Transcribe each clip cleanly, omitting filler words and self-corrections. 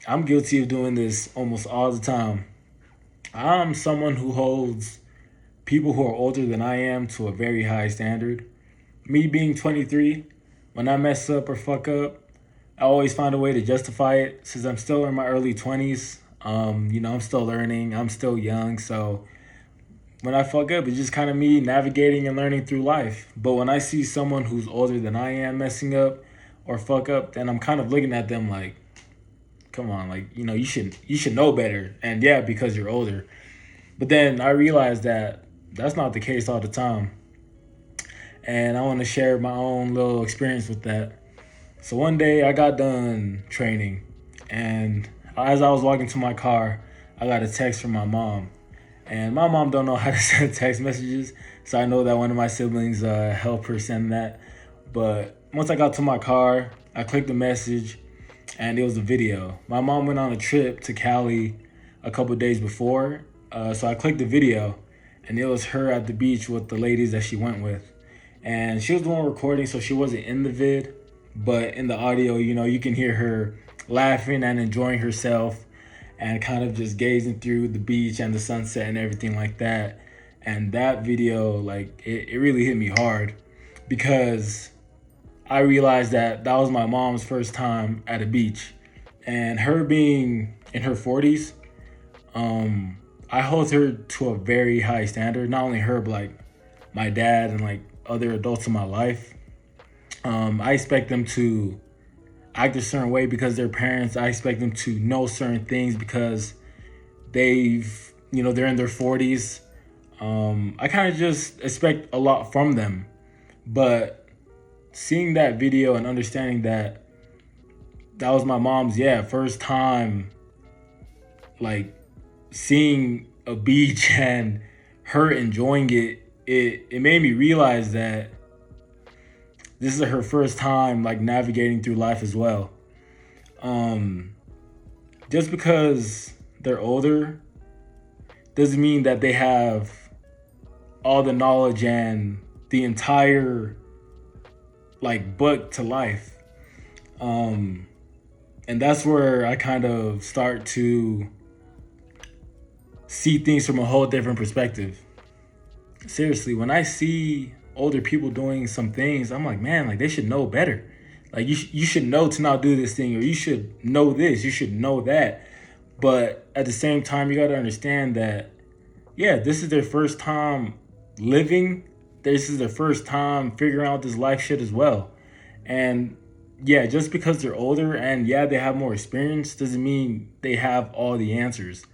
I'm guilty of doing this almost all the time. I'm someone who holds people who are older than I am to a very high standard. Me being 23, when I mess up or fuck up, I always find a way to justify it since I'm still in my early 20s. I'm still learning, I'm still young, so when I fuck up, it's just kind of me navigating and learning through life. But when I see someone who's older than I am messing up or fuck up, then I'm kind of looking at them like, come on, like, you should know better. And yeah, because you're older. But then I realized that that's not the case all the time. And I want to share my own little experience with that. So one day I got done training, and as I was walking to my car, I got a text from my mom. And my mom don't know how to send text messages, so I know that one of my siblings helped her send that. But once I got to my car, I clicked the message, and it was a video. My mom went on a trip to Cali a couple days before, so I clicked the video, and it was her at the beach with the ladies that she went with. And she was the one recording, so she wasn't in the vid, but in the audio, you can hear her laughing and enjoying herself and kind of just gazing through the beach and the sunset and everything like that. And that video, like, it really hit me hard because I realized that that was my mom's first time at a beach. And her being in her 40s, I hold her to a very high standard. Not only her, but like my dad and like other adults in my life. I expect them to act a certain way because they're parents. I expect them to know certain things because they're in their 40s. I kind of just expect a lot from them. But seeing that video and understanding that that was my mom's, yeah, first time, like, seeing a beach and her enjoying it made me realize that this is her first time like navigating through life as well. Um, just because they're older doesn't mean that they have all the knowledge and the entire like book to life. Um, and that's where I kind of start to see things from a whole different perspective. Seriously, when I see older people doing some things, I'm like, man, like they should know better. Like you should know to not do this thing, or you should know this, you should know that. But at the same time, you got to understand that, yeah, this is their first time living. This is their first time figuring out this life shit as well. And yeah, just because they're older and yeah, they have more experience doesn't mean they have all the answers.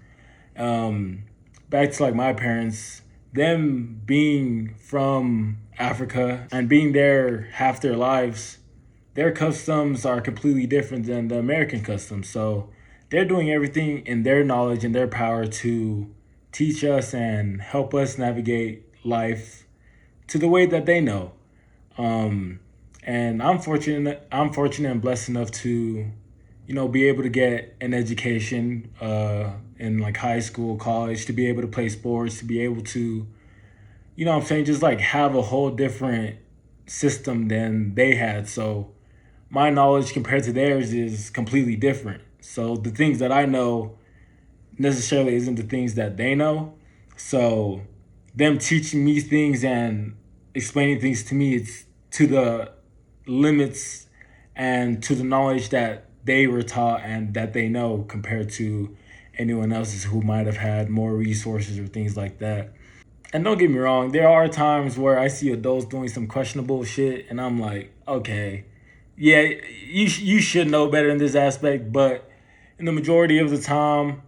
Um, Back to like my parents, them being from Africa and being there half their lives, their customs are completely different than the American customs. So they're doing everything in their knowledge and their power to teach us and help us navigate life to the way that they know. Um, and I'm fortunate and blessed enough to, be able to get an education in like high school, college, to be able to play sports, to be able to, what I'm saying, just like have a whole different system than they had. So my knowledge compared to theirs is completely different. So the things that I know necessarily isn't the things that they know. So them teaching me things and explaining things to me, it's to the limits and to the knowledge that they were taught and that they know compared to anyone else's who might have had more resources or things like that. And don't get me wrong, there are times where I see adults doing some questionable shit, and I'm like, okay, yeah, you should know better in this aspect, but in the majority of the time,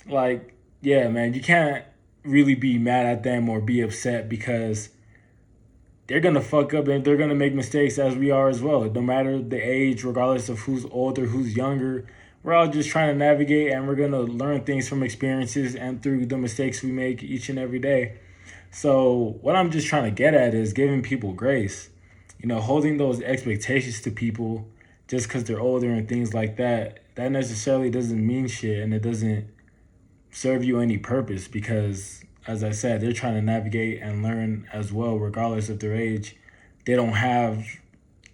like, yeah, man, you can't really be mad at them or be upset because they're gonna fuck up and they're gonna make mistakes as we are as well. No matter the age, regardless of who's older, who's younger, we're all just trying to navigate and we're gonna learn things from experiences and through the mistakes we make each and every day. So what I'm just trying to get at is giving people grace. Holding those expectations to people just because they're older and things like that, that necessarily doesn't mean shit and it doesn't serve you any purpose because, as I said, they're trying to navigate and learn as well, regardless of their age. They don't have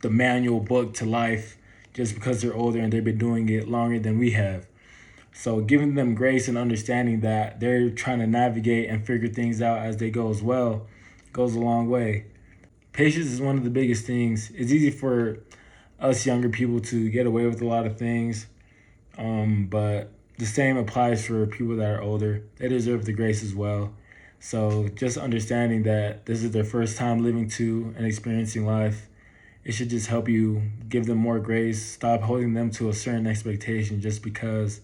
the manual book to life just because they're older and they've been doing it longer than we have. So giving them grace and understanding that they're trying to navigate and figure things out as they go as well goes a long way. Patience is one of the biggest things. It's easy for us younger people to get away with a lot of things, but the same applies for people that are older. They deserve the grace as well. So just understanding that this is their first time living to and experiencing life, it should just help you give them more grace. Stop holding them to a certain expectation just because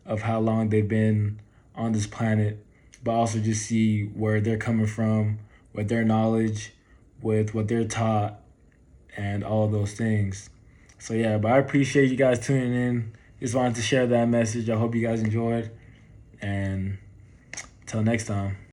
of how long they've been on this planet, but also just see where they're coming from with their knowledge, with what they're taught, and all of those things. So yeah, but I appreciate you guys tuning in. Just wanted to share that message. I hope you guys enjoyed, and until next time.